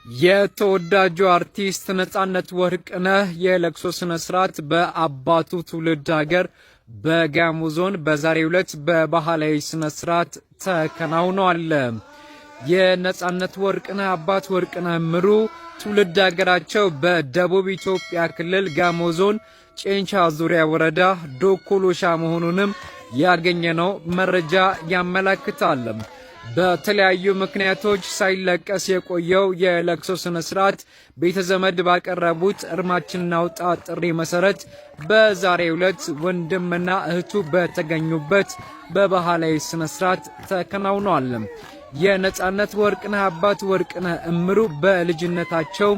የተወዳጁ አርቲስት ነጻነት ወርቅነህ የለቅሶ ስነ ስርዓት በአባቱ ትውልድ ሀገር በጋሞ ዞን በዛሬው ዕለት በባህላዊ ስነ ስርዓት ተከናውኗል። የነጻነት ወርቅነህ አባት ወርቅነህ እምሩ ትውልድ ሀገራቸው በደቡብ ኢትዮጵያ ክልል ጋሞ ዞን ጨንቻ ዙሪያ ወረዳ ዶኮሎሻ መሆኑንም ያገኘነው መረጃ ያመለክታል። በተለያዩ ምክንያቶች ሳይለቀስ የቆየው የለቅሶ ስነ ስርዓት ቤተ ዘመድ ባቀረቡት እርማችንና አውጣ ጥሪ መሰረት በዛሬው ዕለት ወንድምና እህቱ በተገኙበት በባህላዊ ስነ ስርዓት ተከናውኗል። የነጻነት ወርቅነህ አባት ወርቅነህ እምሩ በልጅነታቸው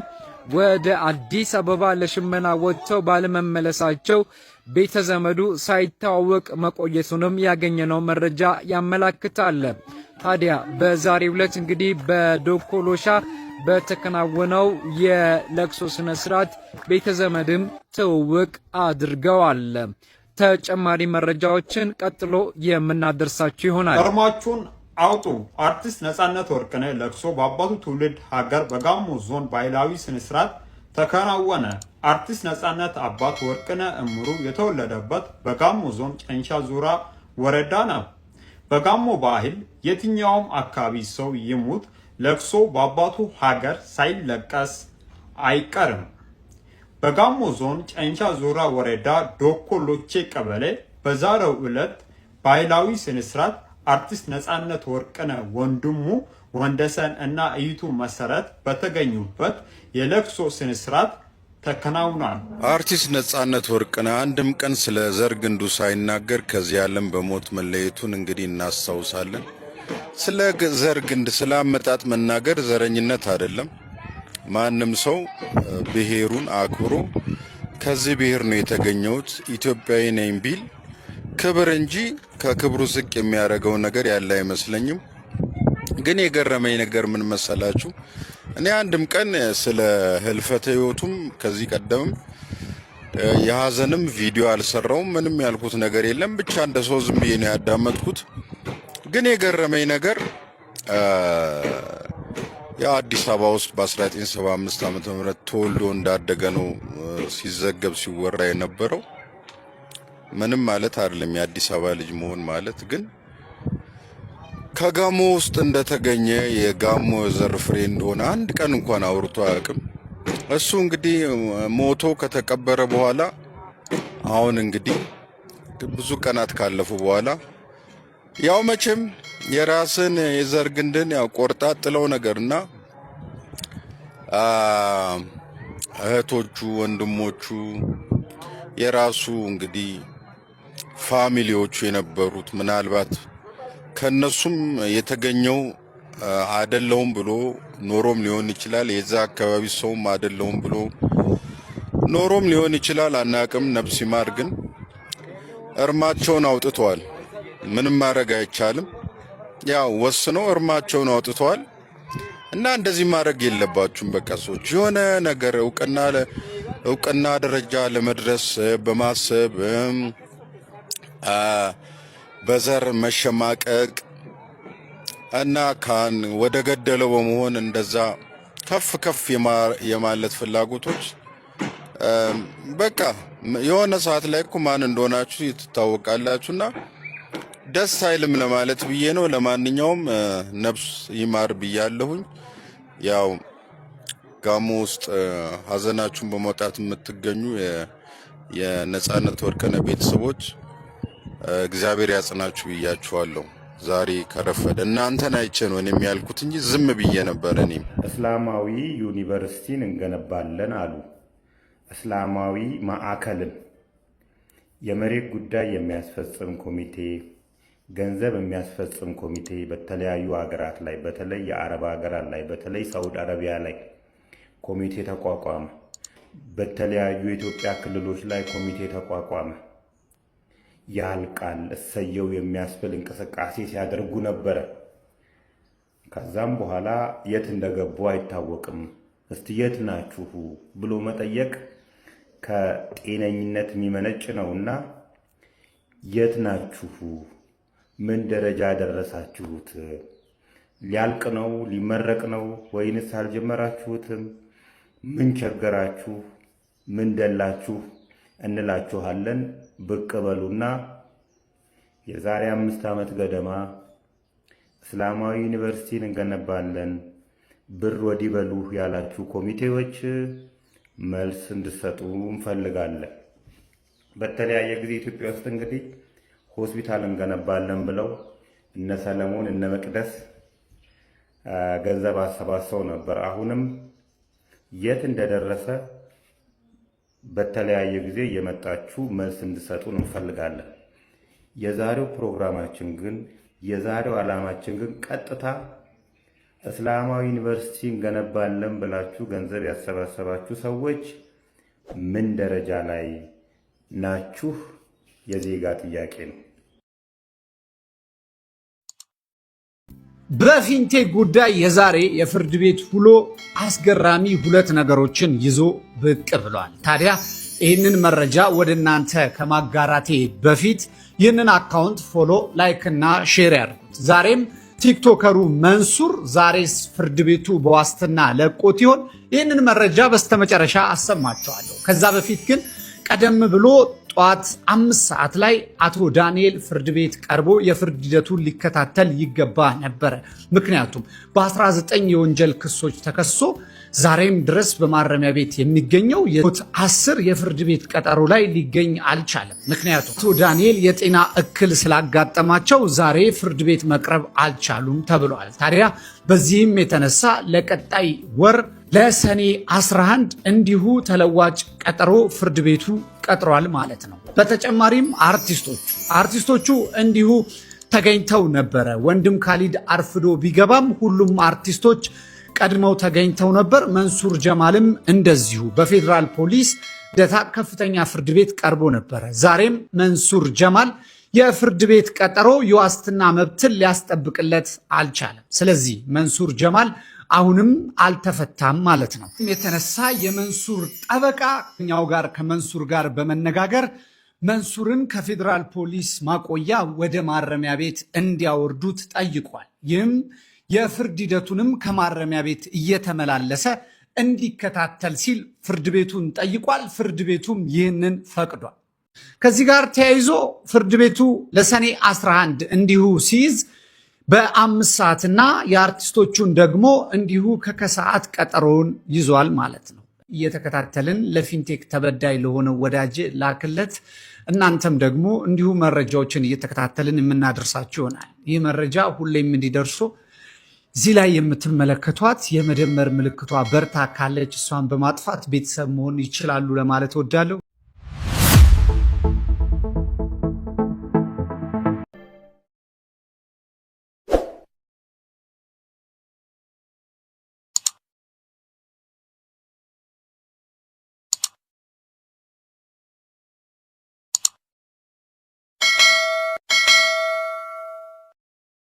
ወደ አዲስ አበባ ለሽመና ወጥተው ባለመመለሳቸው ቤተ ዘመዱ ሳይታወቅ መቆየቱንም ያገኘነው መረጃ ያመለክታል። ታዲያ በዛሬው ዕለት እንግዲህ በዶኮሎሻ በተከናወነው የለቅሶ ስነ ስርዓት ቤተ ዘመድም ትውውቅ አድርገዋል። ተጨማሪ መረጃዎችን ቀጥሎ የምናደርሳችሁ ይሆናል። እርማችሁን አውጡ። አርቲስት ነጻነት ወርቅነህ ለቅሶ በአባቱ ትውልድ ሀገር በጋሞ ዞን ባህላዊ ስነ ስርዓት ተከናወነ። አርቲስት ነጻነት አባት ወርቅነህ እምሩ የተወለደበት በጋሞ ዞን ጨንቻ ዙሪያ ወረዳ ነው። በጋሞ ባህል የትኛውም አካባቢ ሰው ይሙት ለቅሶ በአባቱ ሀገር ሳይለቀስ አይቀርም። በጋሞ ዞን ጨንቻ ዙሪያ ወረዳ ዶኮሎቼ ቀበሌ በዛሬው ዕለት ባህላዊ ስነ ስርዓት አርቲስት ነጻነት ወርቅነህ ወንድሙ ወንደሰን እና እህቱ መሰረት በተገኙበት የለቅሶ ስነ ስርዓት ተከናውኗል። አርቲስት ነጻነት ወርቅነህ አንድም ቀን ስለ ዘር ግንዱ ሳይናገር ከዚህ ዓለም በሞት መለየቱን እንግዲህ እናስታውሳለን። ስለ ዘር ግንድ ስለ አመጣጥ መናገር ዘረኝነት አይደለም። ማንም ሰው ብሔሩን አክብሮ ከዚህ ብሔር ነው የተገኘሁት ኢትዮጵያዊ ነኝ ቢል ክብር እንጂ ከክብሩ ዝቅ የሚያደርገው ነገር ያለ አይመስለኝም። ግን የገረመኝ ነገር ምን መሰላችሁ? እኔ አንድም ቀን ስለ ህልፈተ ህይወቱም ከዚህ ቀደምም የሀዘንም ቪዲዮ አልሰራውም። ምንም ያልኩት ነገር የለም። ብቻ እንደ ሰው ዝም ብዬ ነው ያዳመጥኩት። ግን የገረመኝ ነገር ያው አዲስ አበባ ውስጥ በ1975 ዓ.ም ተወልዶ እንዳደገ ነው ሲዘገብ ሲወራ የነበረው። ምንም ማለት አይደለም የአዲስ አበባ ልጅ መሆን ማለት። ግን ከጋሞ ውስጥ እንደተገኘ የጋሞ ዘር ፍሬ እንደሆነ አንድ ቀን እንኳን አውርቶ አያውቅም። እሱ እንግዲህ ሞቶ ከተቀበረ በኋላ አሁን እንግዲህ ብዙ ቀናት ካለፉ በኋላ ያው መቼም የራስን የዘር ግንድን ያው ቆርጣ ጥለው ነገርና እህቶቹ ወንድሞቹ የራሱ እንግዲህ ፋሚሊዎቹ የነበሩት ምናልባት ከነሱም የተገኘው አይደለሁም ብሎ ኖሮም ሊሆን ይችላል። የዛ አካባቢ ሰውም አይደለሁም ብሎ ኖሮም ሊሆን ይችላል። አናቅም። ነፍስ ይማር። ግን እርማቸውን አውጥተዋል። ምንም ማድረግ አይቻልም። ያው ወስነው እርማቸውን አውጥተዋል እና እንደዚህ ማድረግ የለባችሁም። በቃ ሰዎች የሆነ ነገር እውቅና ደረጃ ለመድረስ በማሰብ በዘር መሸማቀቅ እና ካን ወደ ገደለው በመሆን እንደዛ ከፍ የማለት ፍላጎቶች በቃ የሆነ ሰዓት ላይ እኮ ማን እንደሆናችሁ ትታወቃላችሁና ደስ አይልም ለማለት ብዬ ነው። ለማንኛውም ነፍስ ይማር ብያለሁኝ። ያው ጋሞ ውስጥ ሀዘናችሁን በመውጣት የምትገኙ የነጻነት ወርቅነህ ቤተሰቦች እግዚአብሔር ያጽናችሁ ብያችኋለሁ። ዛሬ ከረፈደ እናንተን አይቼ ነው እኔም ያልኩት እንጂ ዝም ብዬ ነበር። እኔም እስላማዊ ዩኒቨርሲቲን እንገነባለን አሉ። እስላማዊ ማዕከልን የመሬት ጉዳይ የሚያስፈጽም ኮሚቴ፣ ገንዘብ የሚያስፈጽም ኮሚቴ በተለያዩ ሀገራት ላይ በተለይ የአረብ ሀገራት ላይ በተለይ ሳውዲ አረቢያ ላይ ኮሚቴ ተቋቋመ። በተለያዩ የኢትዮጵያ ክልሎች ላይ ኮሚቴ ተቋቋመ። ያልቃል እሰየው የሚያስብል እንቅስቃሴ ሲያደርጉ ነበረ። ከዛም በኋላ የት እንደገቡ አይታወቅም። እስቲ የት ናችሁ ብሎ መጠየቅ ከጤነኝነት የሚመነጭ ነውና የት ናችሁ? ምን ደረጃ ደረሳችሁት? ሊያልቅ ነው? ሊመረቅ ነው? ወይንስ አልጀመራችሁትም? ምን ቸገራችሁ? ምን ደላችሁ? እንላችኋለን። ብቅ በሉና የዛሬ 5 ዓመት ገደማ እስላማዊ ዩኒቨርሲቲን እንገነባለን ብር ወዲህ በሉ ያላችሁ ኮሚቴዎች መልስ እንድሰጡ እንፈልጋለን። በተለያየ ጊዜ ኢትዮጵያ ውስጥ እንግዲህ ሆስፒታል እንገነባለን ብለው እነ ሰለሞን እነ መቅደስ ገንዘብ አሰባስበው ነበር። አሁንም የት እንደደረሰ በተለያየ ጊዜ እየመጣችሁ መልስ እንድሰጡን እንፈልጋለን። የዛሬው ፕሮግራማችን ግን የዛሬው ዓላማችን ግን ቀጥታ እስላማዊ ዩኒቨርሲቲ እንገነባለን ብላችሁ ገንዘብ ያሰባሰባችሁ ሰዎች ምን ደረጃ ላይ ናችሁ? የዜጋ ጥያቄ ነው። በፊንቴክ ጉዳይ የዛሬ የፍርድ ቤት ውሎ አስገራሚ 2 ነገሮችን ይዞ ብቅ ብሏል። ታዲያ ይህንን መረጃ ወደ እናንተ ከማጋራቴ በፊት ይህንን አካውንት ፎሎ፣ ላይክ እና ሼር ያድርጉት። ዛሬም ቲክቶከሩ መንሱር ዛሬስ ፍርድ ቤቱ በዋስትና ለቆት ይሆን? ይህንን መረጃ በስተመጨረሻ አሰማቸዋለሁ። ከዛ በፊት ግን ቀደም ብሎ ጠዋት 5 ሰዓት ላይ አቶ ዳንኤል ፍርድ ቤት ቀርቦ የፍርድ ሂደቱን ሊከታተል ይገባ ነበረ። ምክንያቱም በ19 የወንጀል ክሶች ተከሶ ዛሬም ድረስ በማረሚያ ቤት የሚገኘው የ10 የፍርድ ቤት ቀጠሮ ላይ ሊገኝ አልቻለም። ምክንያቱም አቶ ዳንኤል የጤና እክል ስላጋጠማቸው ዛሬ ፍርድ ቤት መቅረብ አልቻሉም ተብሏል። ታዲያ በዚህም የተነሳ ለቀጣይ ወር ለሰኔ 11 እንዲሁ ተለዋጭ ቀጠሮ ፍርድ ቤቱ ቀጥሯል ማለት ነው። በተጨማሪም አርቲስቶቹ እንዲሁ ተገኝተው ነበረ። ወንድም ካሊድ አርፍዶ ቢገባም ሁሉም አርቲስቶች ቀድመው ተገኝተው ነበር። መንሱር ጀማልም እንደዚሁ በፌዴራል ፖሊስ ልደታ ከፍተኛ ፍርድ ቤት ቀርቦ ነበረ። ዛሬም መንሱር ጀማል የፍርድ ቤት ቀጠሮ የዋስትና መብትን ሊያስጠብቅለት አልቻለም። ስለዚህ መንሱር ጀማል አሁንም አልተፈታም ማለት ነው። የተነሳ የመንሱር ጠበቃ ከመንሱር ጋር በመነጋገር መንሱርን ከፌዴራል ፖሊስ ማቆያ ወደ ማረሚያ ቤት እንዲያወርዱት ጠይቋል። ይህም የፍርድ ሂደቱንም ከማረሚያ ቤት እየተመላለሰ እንዲከታተል ሲል ፍርድ ቤቱን ጠይቋል። ፍርድ ቤቱም ይህንን ፈቅዷል። ከዚህ ጋር ተያይዞ ፍርድ ቤቱ ለሰኔ 11 እንዲሁ ሲይዝ በ5 ሰዓትና የአርቲስቶቹን ደግሞ እንዲሁ ከከሰዓት ቀጠሮውን ይዟል ማለት ነው። እየተከታተልን ለፊንቴክ ተበዳይ ለሆነው ወዳጅ ላክለት። እናንተም ደግሞ እንዲሁ መረጃዎችን እየተከታተልን የምናደርሳችሁ ይሆናል። ይህ መረጃ ሁሌም እንዲደርሱ እዚህ ላይ የምትመለከቷት የመደመር ምልክቷ በርታ ካለች እሷን በማጥፋት ቤተሰብ መሆን ይችላሉ ለማለት ወዳለሁ።